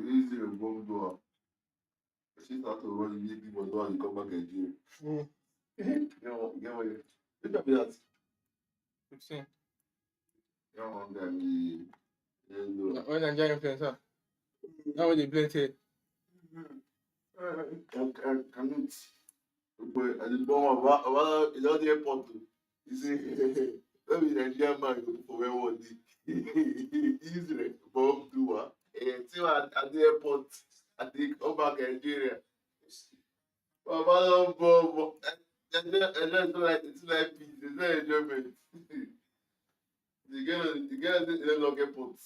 easy to bomb door. She start to run immediately, but now you come back again. Get what you. Look at that. 15. You want that me? When Nigerian influencer. How would they blend it? I cannot. But I did bomb about it's not the airport. You see, let me Nigerian man go for where one day. Easy like bomb door. See what at the airport. I think come back Nigeria. Baba don't bomb. And then it's like peace. It's not enjoyment. The girl is not airport.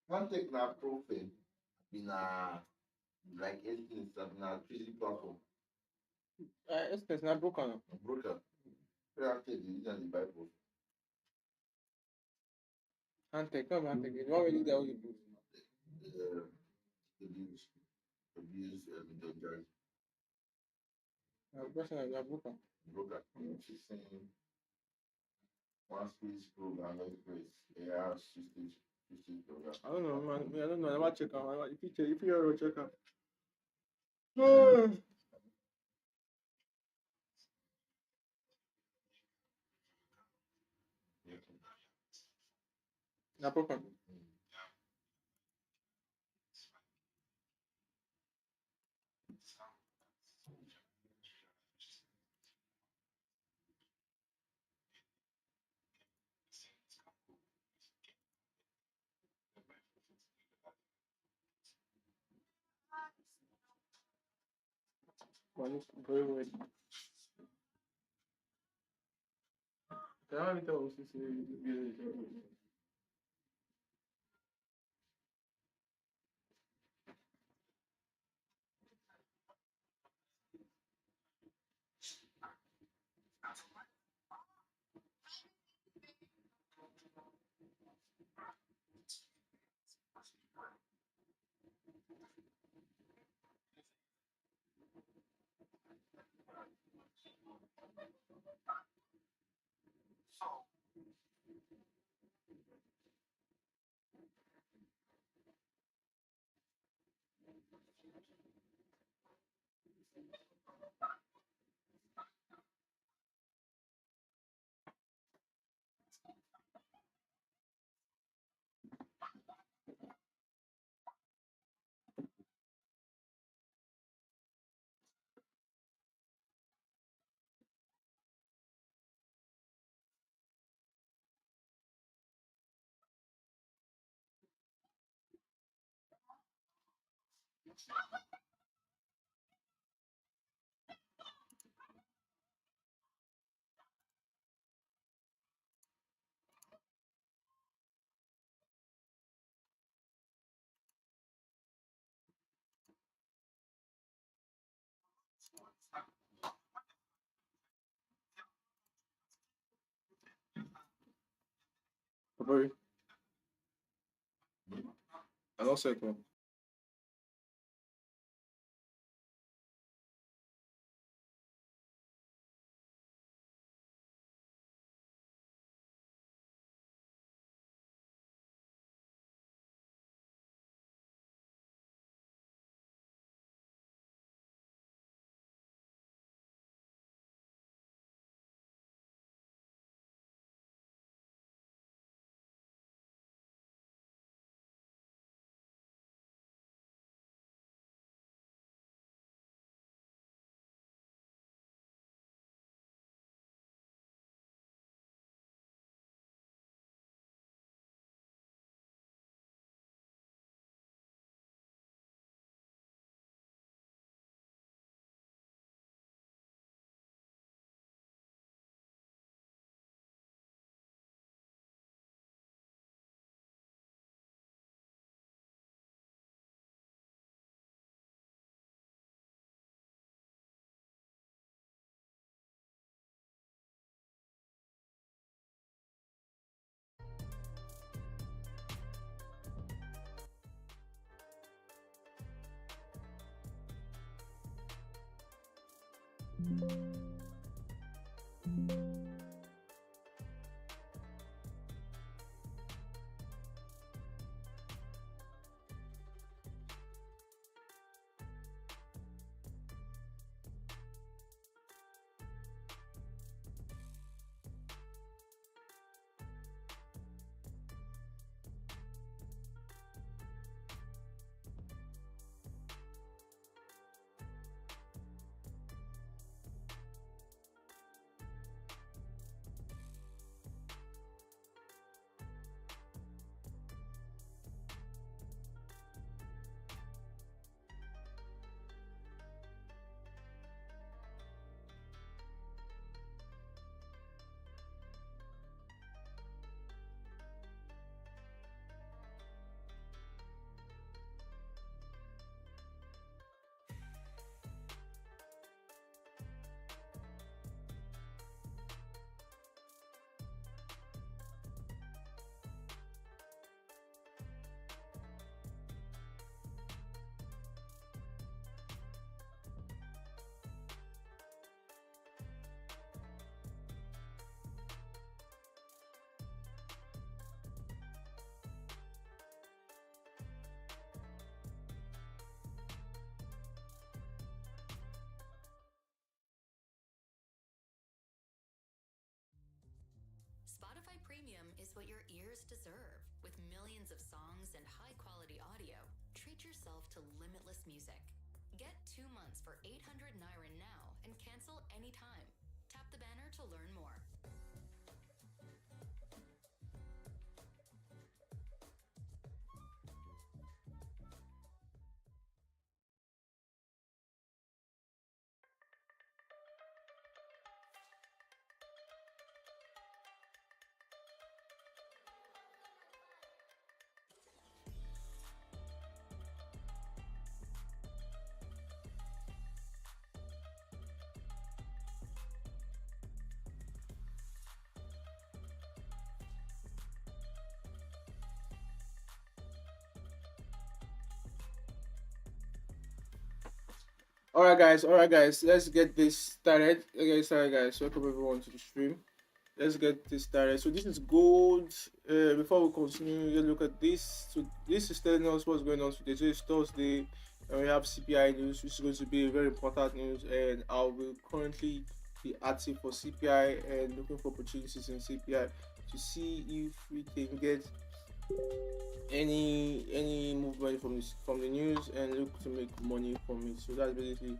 One take na profit in a like anything that na trading platform. It's not broken. Broker. Where I take the use and the buy profit. Antec, come Antec. It's not really that way. Abuse John Person is not broken. Broker. She's saying one speech program, no place. AR stage program. I don't know, man. I don't know. I never check out. If you ever check out. Na broken. Very well. Can I tell you this? Boy, I don't say no. Spotify Premium is what your ears deserve. With millions of songs and high-quality audio, treat yourself to limitless music. Get 2 months for 800 Naira now and cancel anytime. Tap the banner to learn more. All right, guys. Let's get this started. Okay, sorry, guys. Welcome everyone to the stream. Let's get this started. So this is gold. Before we continue, let's look at this. So this is telling us what's going on today. So it's Thursday, and we have CPI news, which is going to be a very important news. And I will currently be active for CPI and looking for opportunities in CPI to see if we can get any movement from the news and look to make money from it. So that's basically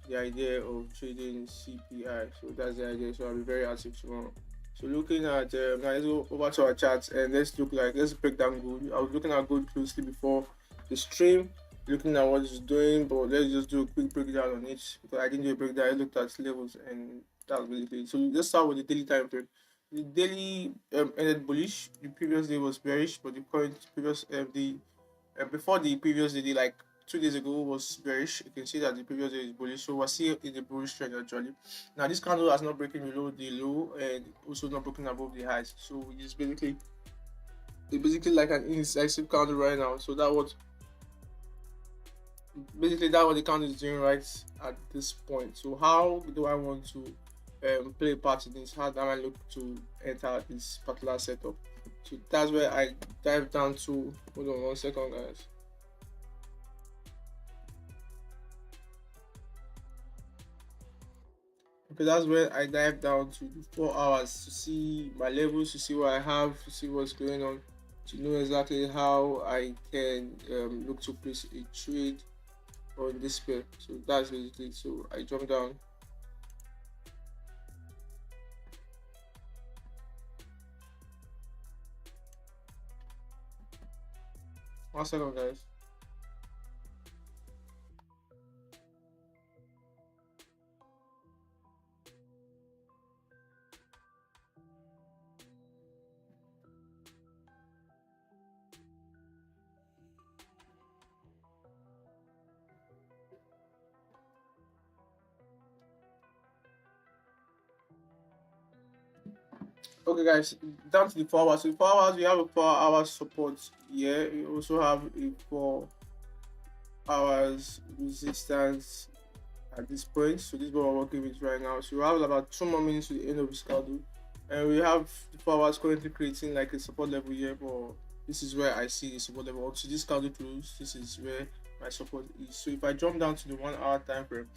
the idea of trading CPI. So that's the idea. So I'll be very active tomorrow. So looking at now, let's go over to our charts and let's break down gold. I was looking at gold closely before the stream, looking at what it's doing, but let's just do a quick breakdown on it because I didn't do a breakdown. I looked at levels and that's basically it. So let's start with the daily time frame. The daily ended bullish. The previous day was bearish, but the current previous the before the previous day, like 2 days ago, was bearish. You can see that the previous day is bullish, so we're still in the bullish trend actually. Now this candle has not broken below the low and also not broken above the highs, so it's basically like an indecisive candle right now. So that what basically that what the candle is doing right at this point. So how do I want to play a part in this? How do I look to enter this particular setup? So that's where I dive down to. Hold on 1 second, guys. Okay, that's where I dive down to the 4 hours to see my levels, to see what I have, to see what's going on, to know exactly how I can look to place a trade on this pair. So that's basically it. So I jump down. One second, guys. Okay, guys, down to the 4 hours. So the 4 hours, we have a 4 hours support here. We also have a 4 hours resistance at this point. So this is what we're working with right now. So we have about 2 more minutes to the end of this candle, and we have the 4 hours currently creating like a support level here. But this is where I see the support level. So this candle close, this is where my support is. So if I jump down to the 1 hour time frame,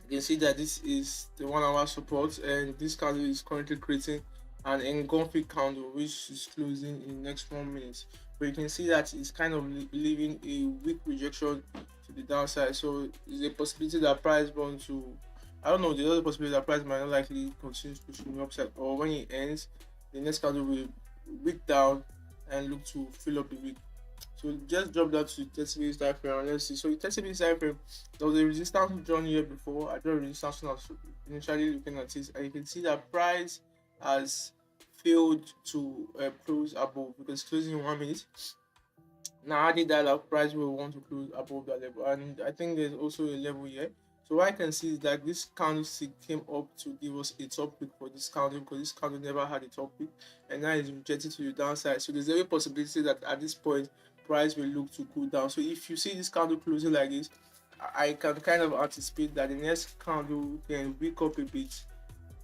you can see that this is the 1 hour support, and this candle is currently creating an engulfing candle which is closing in the next 1 minute. But you can see that it's kind of leaving a weak rejection to the downside. So there's a possibility that price going to, I don't know, there's also a possibility that price might not likely continue pushing the upside, or when it ends, the next candle will wick down and look to fill up the wick. So just drop that to 30 minutes time frame and let's see. So the 30 minutes time frame, there was a resistance drawn here before. I drew a resistance when I was initially looking at this, and you can see that price has failed to close above because it's closing in 1 minute. Now adding that price will want to close above that level, and I think there's also a level here. So what I can see is that this candlestick came up to give us a top pick for this candle because this candle never had a top pick, and now it's rejected to the downside. So there's every possibility that at this point price will look to cool down. So if you see this candle closing like this, I can kind of anticipate that the next candle can wake up a bit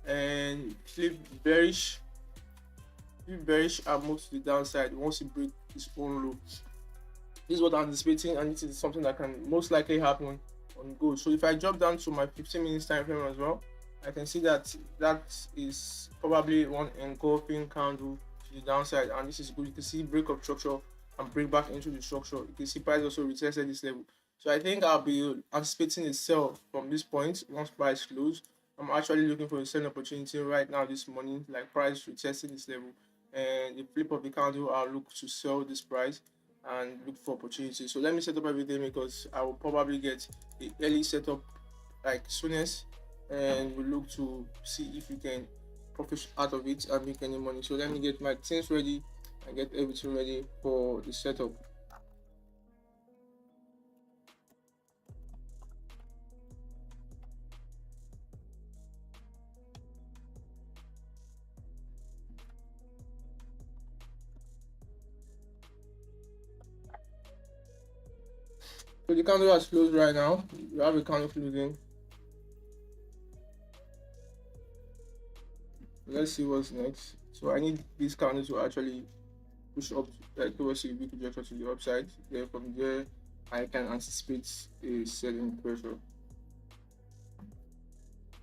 and flip bearish and move to the downside once it breaks its own low. This is what I'm anticipating, and this is something that can most likely happen on gold. So if I drop down to my 15 minutes time frame as well, I can see that that is probably one engulfing candle to the downside, and this is good. You can see break of structure and break back into the structure. You can see price also retested this level. So I think I'll be anticipating a sell from this point once price close. I'm actually looking for a selling opportunity right now this morning, like price retesting this level, and the flip of the candle, I'll look to sell this price and look for opportunities. So let me set up everything because I will probably get the early setup like soonest, and we'll look to see if we can profit out of it and make any money. So let me get my things ready and get everything ready for the setup. So the candle has closed right now. We have a candle closing. Let's see what's next. So I need this candle to actually push up like towards a weak rejection to the upside. Then from there I can anticipate a selling pressure.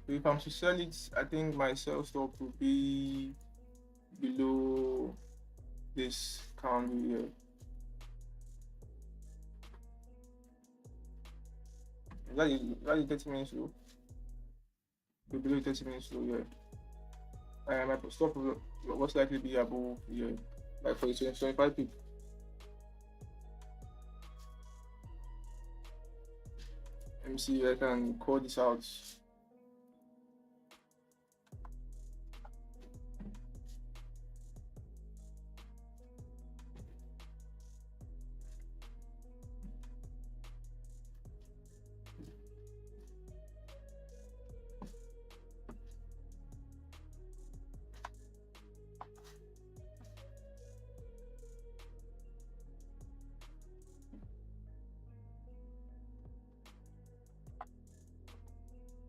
So if I'm to sell it, I think my sell stop will be below this candle here. That is 30 minutes low. Below 30 minutes low, yeah. And my stop will most likely be above here, like for 25 people. Let me see if I can call this out.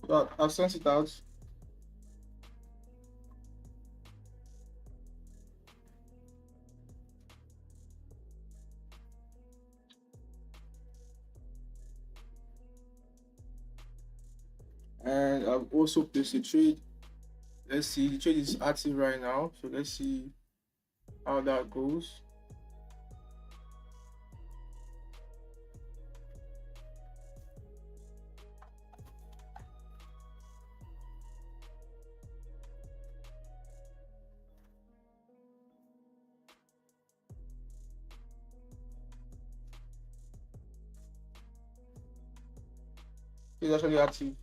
So I've sent it out. And I've also placed a trade. Let's see, the trade is active right now. So let's see how that goes. It's actually active.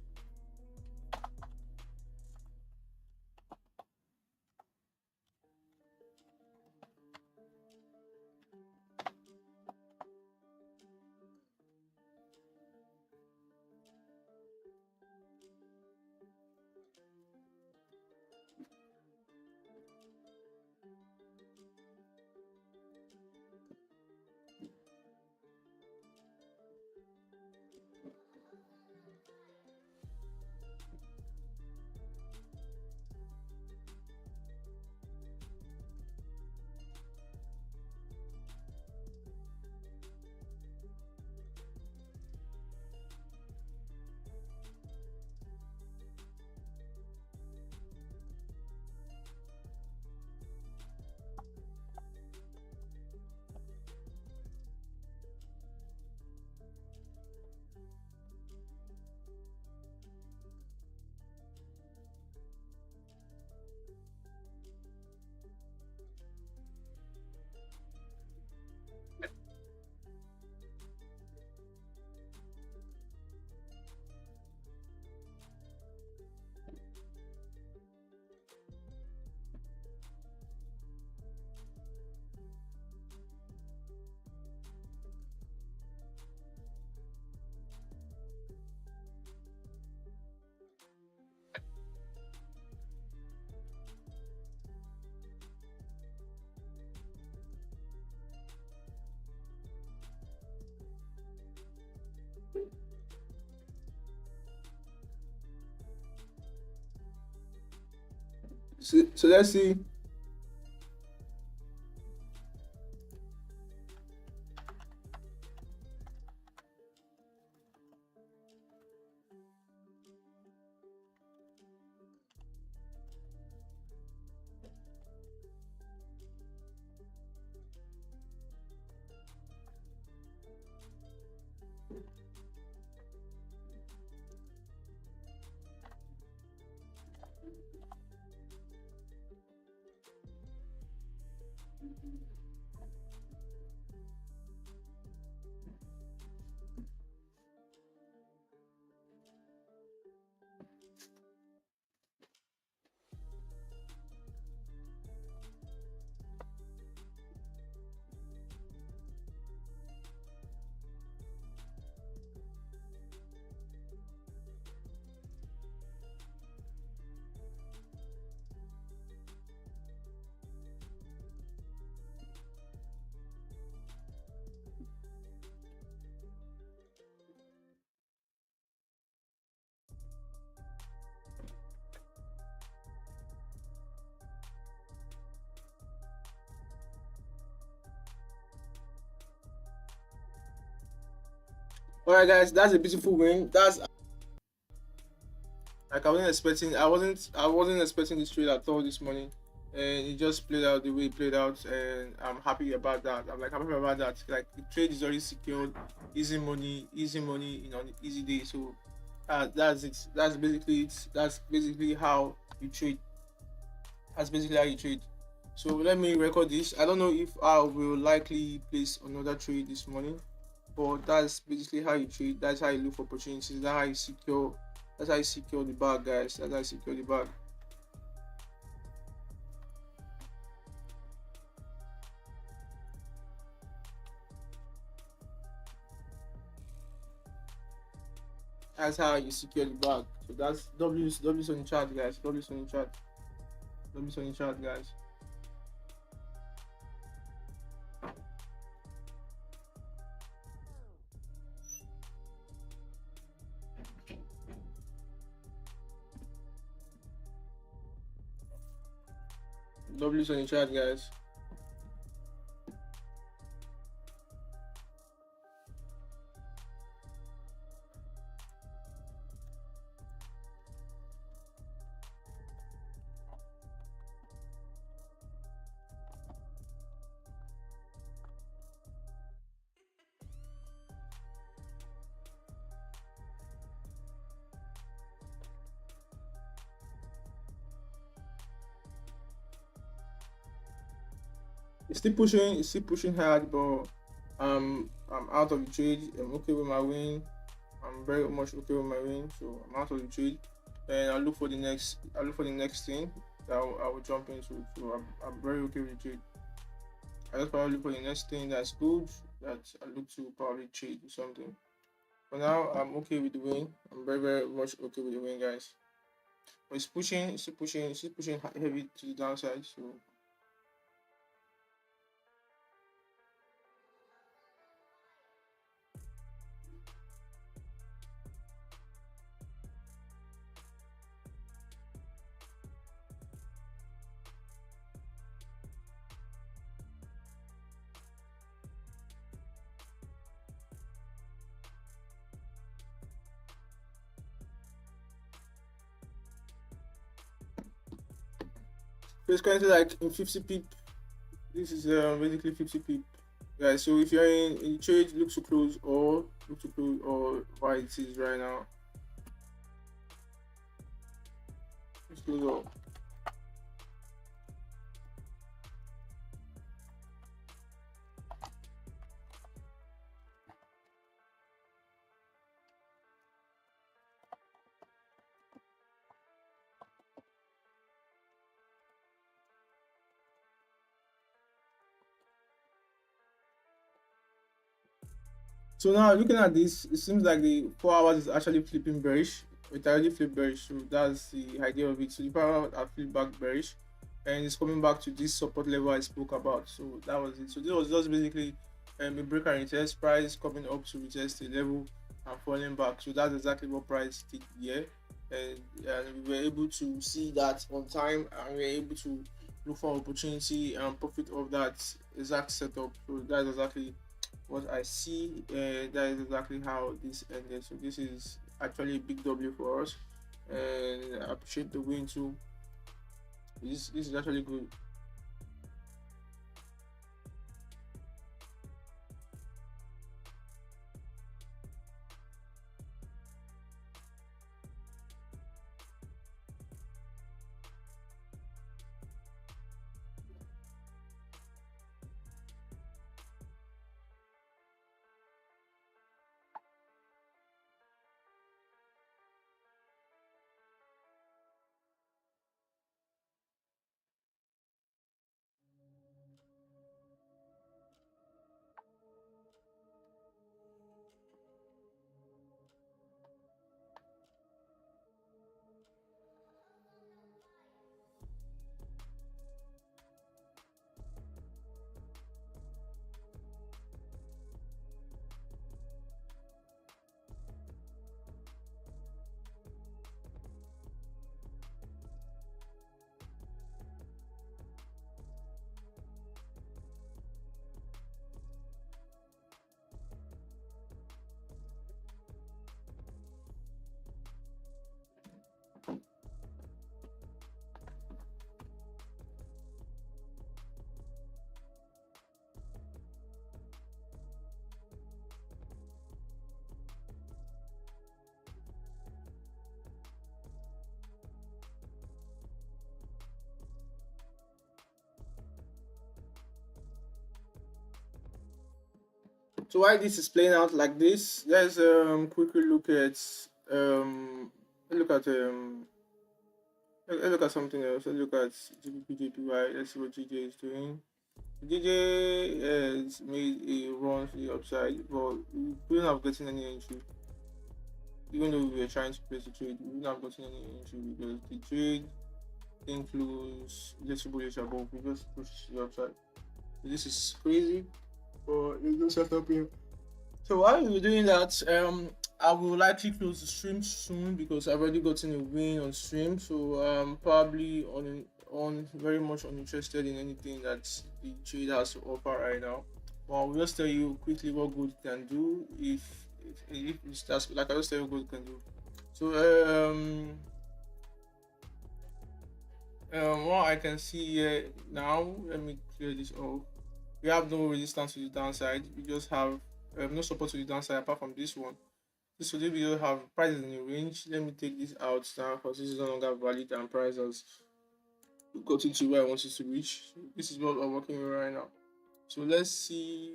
So let's see. All right, guys, that's a beautiful win. That's like I wasn't expecting this trade at all this morning, and it just played out the way it played out, and I'm happy about that. I'm happy about that. Like the trade is already secured, easy money, on an easy day. So that's it. That's basically it. That's basically how you trade. That's basically how you trade. So let me record this. I don't know if I will likely place another trade this morning. but that's basically how you trade. That's how you look for opportunities. That's how you secure. That's how you secure the bag, guys. That's how you secure the bag. That's how you secure the bag. So that's W's on the chart, guys. W's on the chart. W's on the chart, guys. W's on the chart, guys. It's still pushing hard, but I'm out of the trade. I'm okay with my win. I'm very much okay with my win, so I'm out of the trade. And I'll look for the next thing that I will jump into. So I'm very okay with the trade. I just probably look for the next thing that's good that I look to probably trade or something. For now, I'm okay with the win. I'm very, very much okay with the win, guys. But it's still pushing heavy to the downside. So it's currently like in 50 pip. This is basically 50 pip. Guys, so if you're in trade, look to close or why it is right now. Let's close all. So now looking at this, it seems like the 4 hours is actually flipping bearish. It already flipped bearish, so that's the idea of it. So the 4 hours are flipped back bearish, and it's coming back to this support level I spoke about. So that was it. So this was just basically a break and retest, price coming up to retest the level and falling back. So that's exactly what price did here, and we were able to see that on time, and we were able to look for opportunity and profit of that exact setup. So that's exactly what I see. That is exactly how this ended. So this is actually a big W for us, and I appreciate the win too. This is actually good. So while this is playing out like this, let's quickly look at look at let's look at something else. Let's look at GBP. Let's see what GJ is doing. DJ has made a run to the upside, but we couldn't have gotten any entry. Even though we were trying to place the trade, we wouldn't have gotten any entry because the trade includes little bullish above. We just pushed the upside. So this is crazy, but it's just set up here. So while we're doing that, I will likely close the stream soon because I've already gotten a win on stream. So probably on very much uninterested in anything that the trade has to offer right now. But I'll just tell you quickly what gold can do if it's that's like I just tell you what gold can do. So what I can see here now, let me clear this off. We have no resistance to the downside. We just have no support to the downside apart from this one. This will we don't have prices in the range. Let me take this out now because this is no longer valid and price has got into where I want it to reach. So this is what I'm working with right now. So let's see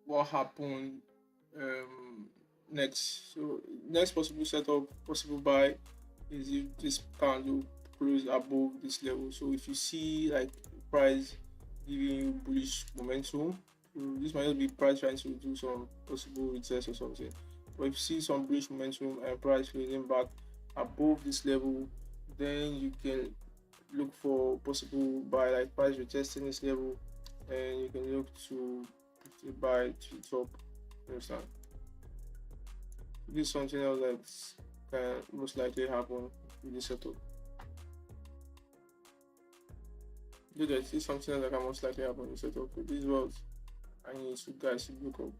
what happened next. So next possible setup, possible buy is if this candle close above this level. So if you see like price giving you bullish momentum, this might be price trying to do some possible retest or something. But if you see some bullish momentum and price closing back above this level, then you can look for possible buy, like price retesting this level, and you can look to buy to the top. You understand? This is something else that can most likely happen with this setup. This is something that can most likely happen with this setup. So this is what I need you guys to look up.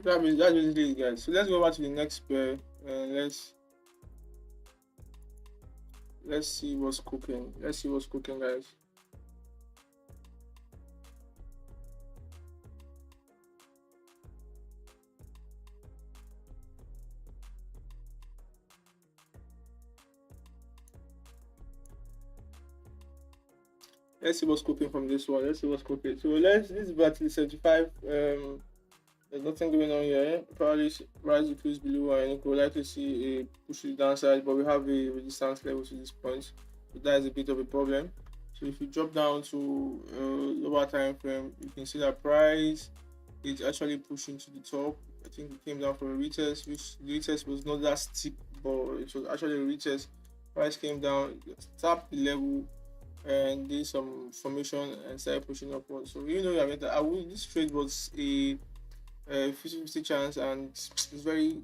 That's basically it, guys. So let's go back to the next pair and let's see what's cooking. Let's see what's cooking, guys. Let's see what's cooking from this one. Let's see what's cooking. So this is battery 75. There's nothing going on here. Probably rise decrease below and we'll likely see a push to the downside, but we have a resistance level to this point. So that is a bit of a problem. So if you drop down to lower time frame, you can see that price is actually pushing to the top. I think it came down for a retest, which the retest was not that steep, but it was actually a retest. Price came down, tapped the level, and did some formation and started pushing upwards. So you know, I mean, this trade was a 50-50 chance, and it's very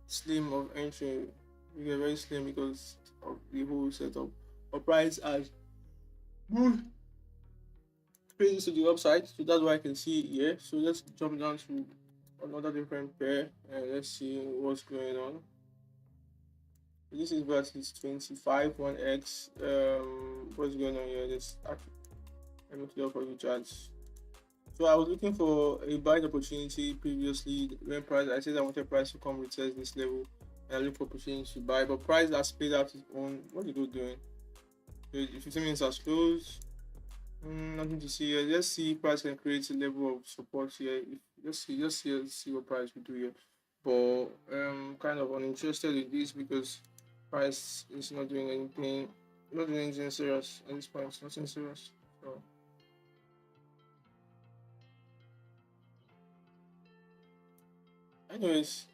slim of entry. We get very slim because of the whole setup. Our price has moved crazy to the upside, so that's why I can see it here. So let's jump down to another different pair and let's see what's going on. This is versus 25 1x. What's going on here? Let me clear for you, charts. So I was looking for a buying opportunity previously when price. I said I wanted price to come retest this level, and I look for opportunity to buy. But price has played out its own. What are you doing? 15 minutes has closed. Nothing to see here. Let's see if price can create a level of support here. Let's see what price will do here. But kind of uninterested in this because price is not doing anything serious at this point. Nothing serious. So. Anyways,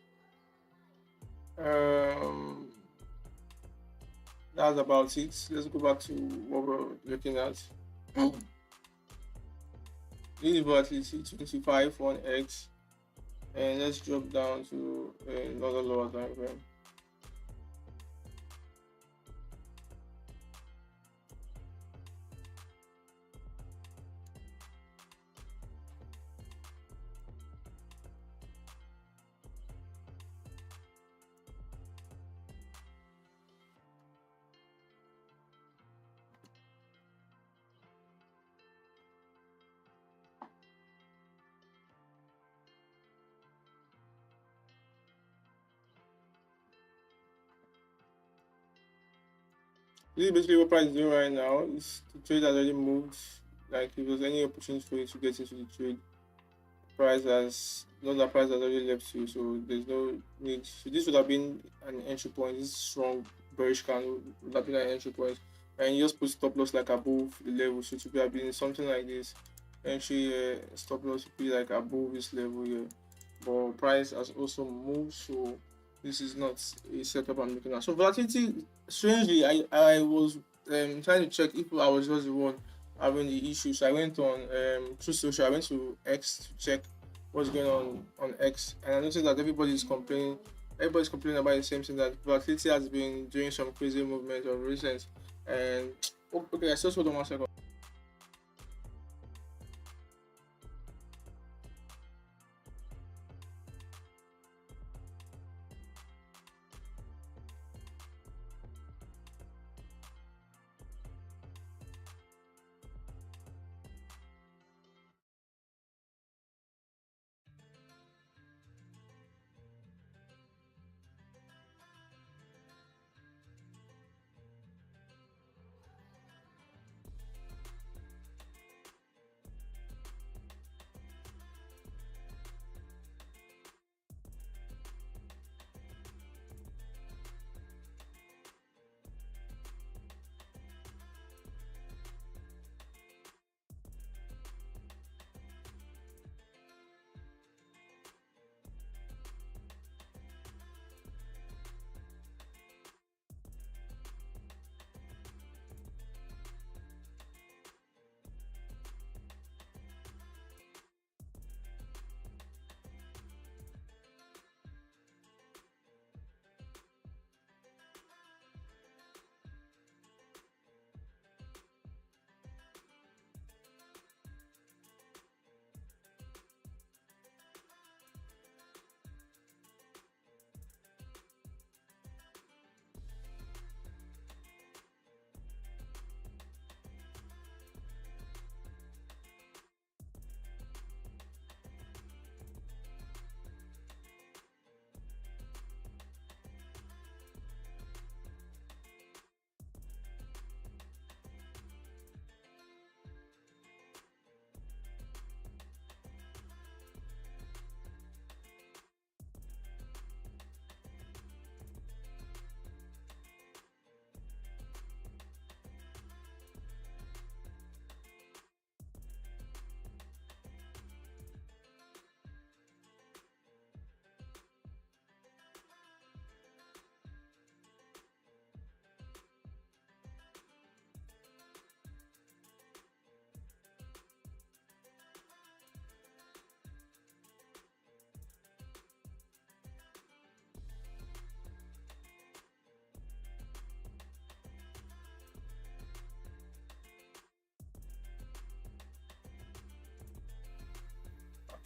that's about it. Let's go back to what we're looking at. This is volatility 25 1x, and let's drop down to another lower time frame. This is basically what price is doing right now. It's, the trade has already moved. Like if there's any opportunity for you to get into the trade, price has not that price has already left you, so there's no need. So this would have been an entry point. This strong bearish candle would have been an entry point, and you just put stop loss like above the level. So it would have been something like this. Entry stop loss would be like above this level here, but price has also moved. So this is not a setup I'm looking at. So volatility, strangely, I was trying to check if I was just the one having the issue. So I went on through social. I went to X to check what's going on X, and I noticed that everybody's complaining. Everybody's complaining about the same thing, that volatility has been doing some crazy movement of recent. And okay, I just hold on 1 second.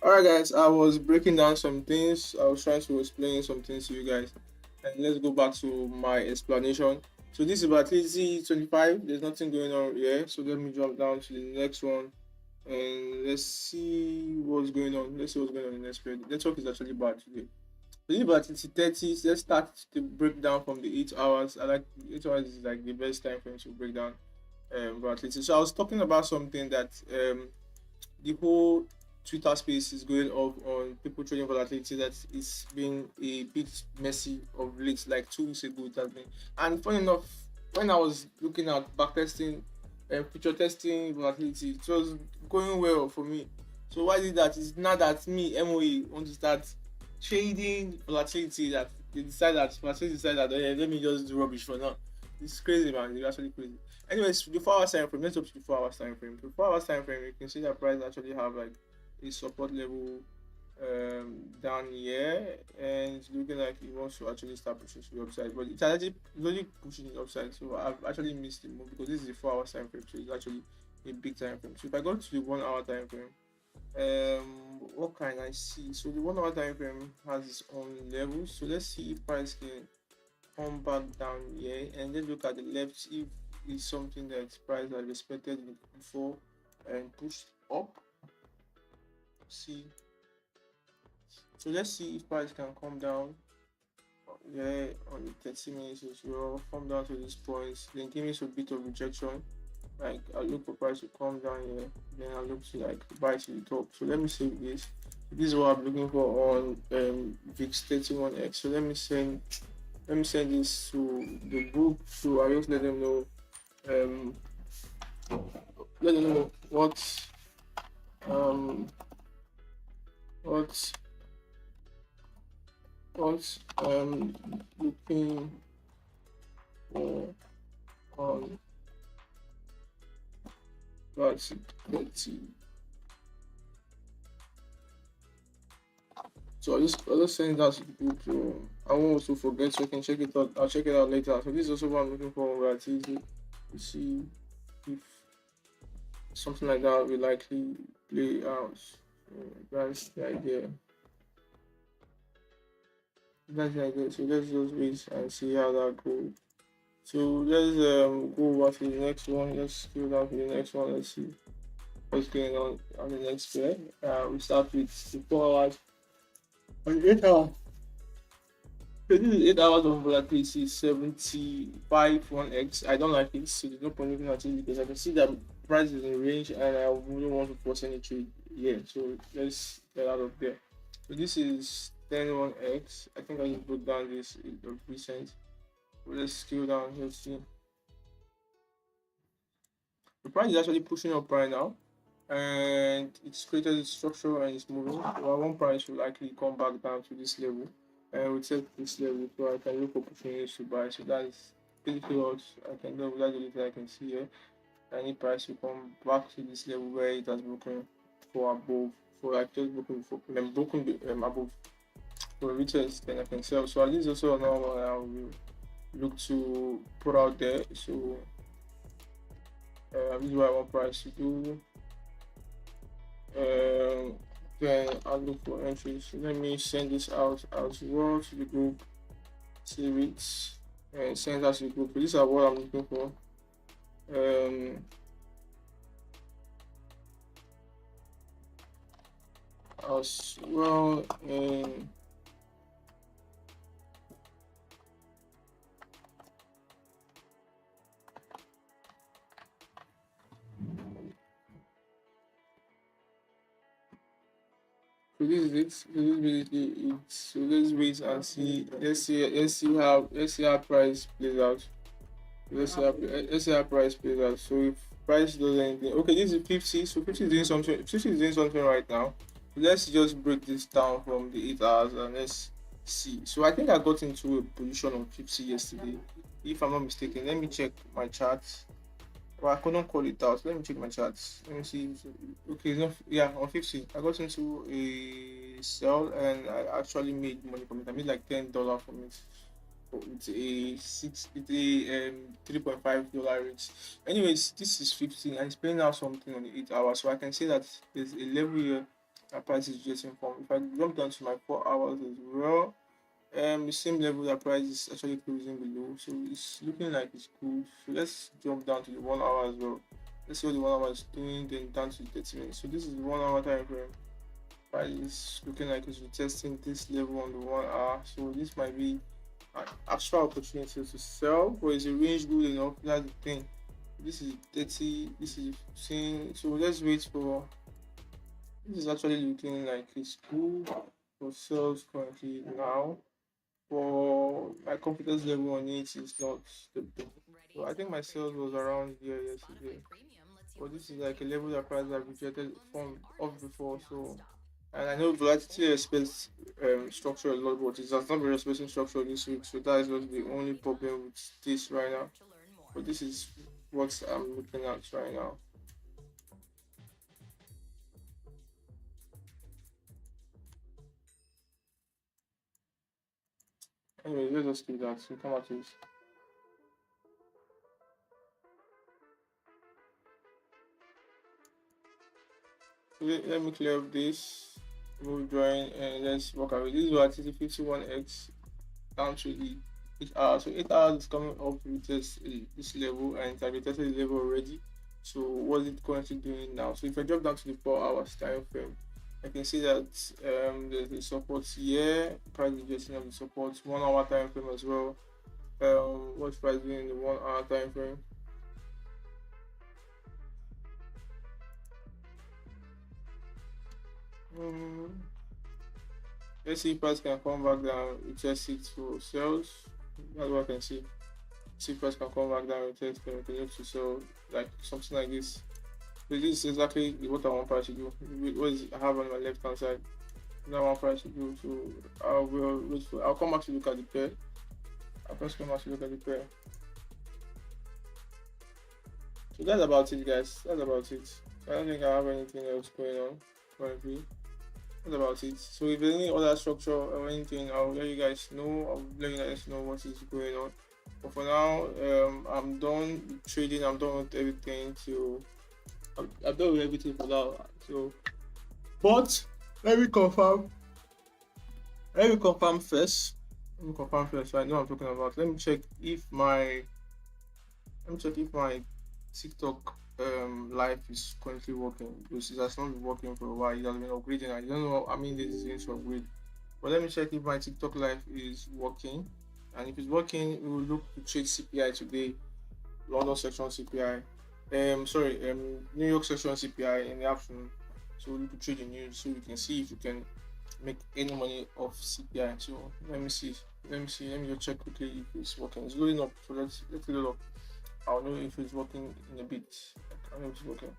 Alright, guys, I was breaking down some things. I was trying to explain some things to you guys. And let's go back to my explanation. So this is volatility 25. There's nothing going on here. So let me jump down to the next one. And let's see what's going on. Let's see what's going on in the next period. The network is actually bad today. So this volatility 30. Let's start the breakdown from the 8 hours. I like 8 hours is like the best time frame to break down volatility. So I was talking about something that the whole Twitter space is going off on people trading volatility, that it's been a bit messy of late, like 2 weeks ago it has been. And funny enough, when I was looking at backtesting and future testing volatility, it was going well for me. So why did that? It's not that me, MOE, want to start trading volatility, that they decide that volatility decide that let me just do rubbish for now. It's crazy, man. It's actually crazy. Anyways, the 4 hours time frame, let's up to the 4 hours time frame. The 4 hours time frame, you can see that price actually have like a support level down here, and it's looking like it wants to actually start pushing to the upside, but it's already pushing the upside. So I've actually missed the move because this is the 4 hours time frame, so it's actually a big time frame. So if I go to the 1 hour time frame, what can I see? So the 1 hour time frame has its own levels. So let's see if price can come back down here, and then look at the left if it's something that price has respected before and pushed up. See, so let's see if price can come down. yeah, on the 30 minutes as well, come down to this point, then give me some bit of rejection. Like I look for price to come down here, then I look to like buy to the top. So let me save this. This is what I'm looking for on VIX 31x. So let me send this to the group. So I just um let them know um what looking for on price 30. So I'll just send that to the group. So I won't also forget, so I can check it out. I'll check it out later. So this is also what I'm looking for, right? Easy to see if something like that will likely play out. So that's the idea. That's the idea. So let's just wait and see how that goes. So let's go over to the next one. Let's scroll down to the next one. Let's see what's going on the next pair. We start with the 4 hours and 8 hours. So this is 8 hours of volatility, 75 1x. I don't like it, so there's no point looking at it because I can see that price is in range and I wouldn't want to force any trade here. So let's get out of there. So this is 10 1x. I think I just broke down this recent. Let's scale down. Let's see. The price is actually pushing up right now, and it's created a structure and it's moving. So one price will likely come back down to this level, and we'll take this level so I can look for opportunities to buy. So that's basically what I can do. That's the only thing I can see here. Any price will come back to this level where it has broken for above, for like just broken above for retest, then I can sell. So this is also another one I will look to put out there. So this is what I want price to do. Then I'll look for entries. So let me send this out as well to the group, save it, and send that to the group. So these are what I'm looking for. As well, and so this is it. So this is basically it. So let's wait and see. Let's see how price plays out. Let's see how price plays out. So if price does anything, okay, this is 50. So 50 is doing something. 50 is doing something right now. Let's just break this down from the 8 hours and let's see. So I think I got into a position on 50 yesterday, if I'm not mistaken. Let me check my chart. Well, I couldn't call it out. Let me check my charts. Let me see. Okay, it's not, yeah, on 50. I got into a sell and I actually made money from it. I made like $10 from it. It's a 3.5 dollar rate. Anyways, this is 15 and it's paying out something on the 8 hours. So I can say that there's a level here that price is getting from. If I jump down to my 4 hours as well, the same level that price is actually closing below, so it's looking like it's good. So let's jump down to the 1 hour as well. Let's see what the 1 hour is doing, then down to the 30 minutes. So this is the 1 hour time frame. Price is looking like it's retesting this level on the 1 hour. So this might be an extra opportunity to sell, but is the range good enough? That's the thing. This is 30, this is 15. So let's wait for. This is actually looking like it's good for sales currently now. For my confidence level on it is not the so I think my sales was around here yesterday. But this is like a level that price I've rejected from off before. So and I know volatility respects structure a lot, but it has not been respecting structure this week. So that is just the only problem with this right now. But this is what I'm looking at right now. Anyway, let's just do that. So come at this. Let me clear up this, move drawing, and let's work away. This is what is 51x down to the 8 hours. So 8 hours is coming up with this level and I retested the level already. So what is it currently doing now? So if I drop down to the 4 hours time frame, I can see that there's the support here, price adjusting of the support, 1 hour time frame as well. What's price doing in the 1 hour time frame? Let's see if price can come back down, retest it for sales. That's what I can see. See if price can come back down, retest and continue to sell, like something like this. So this is exactly what I want price to do. What is I have on my left hand side? That one price to do. So I'll come back to look at the pair. I'll first come back to look at the pair. So that's about it, guys. That's about it. So I don't think I have anything else going on currently. That's about it. So if there's any other structure or anything, I'll let you guys know. I'll let you guys know what is going on. But for now, I'm done with trading. I'm done with everything. So I'm done with everything for now. So, but let me confirm. Let me confirm first. Let me confirm first. So I know what I'm talking about. Let me check if my TikTok live is currently working, because it has not been working for a while. It has been upgrading. I don't know. I mean, this is going to upgrade. But let me check if my TikTok live is working. And if it's working, we will look to trade CPI today. London section CPI. New York section CPI in the afternoon. So we could trade the news so we can see if we can make any money off CPI. So let me see. Let me just check quickly if it's working. It's loading up. So let's load up. I'll know if it's working in a bit. I know if it's working.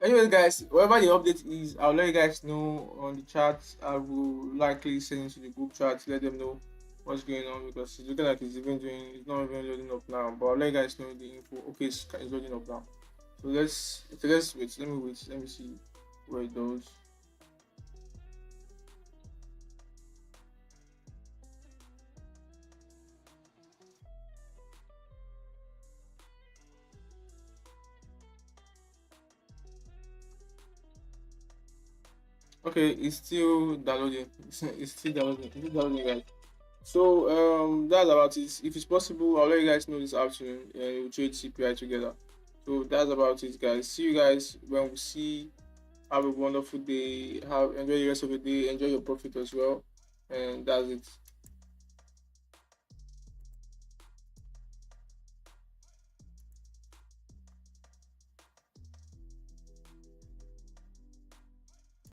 Anyway, guys, whatever the update is, I'll let you guys know on the chat. I will likely send it to the group chat to let them know what's going on, because it's looking like it's not even loading up now. But I'll let you guys know the info. Okay, it's loading up now. So let's wait. Let me wait. Let me see where it goes. Okay, it's still downloading. It's still downloading, guys. So that's about it. If it's possible, I'll let you guys know this afternoon, and we'll trade CPI together. So that's about it, guys. See you guys when we see. Have a wonderful day. Enjoy the rest of the day. Enjoy your profit as well. And that's it.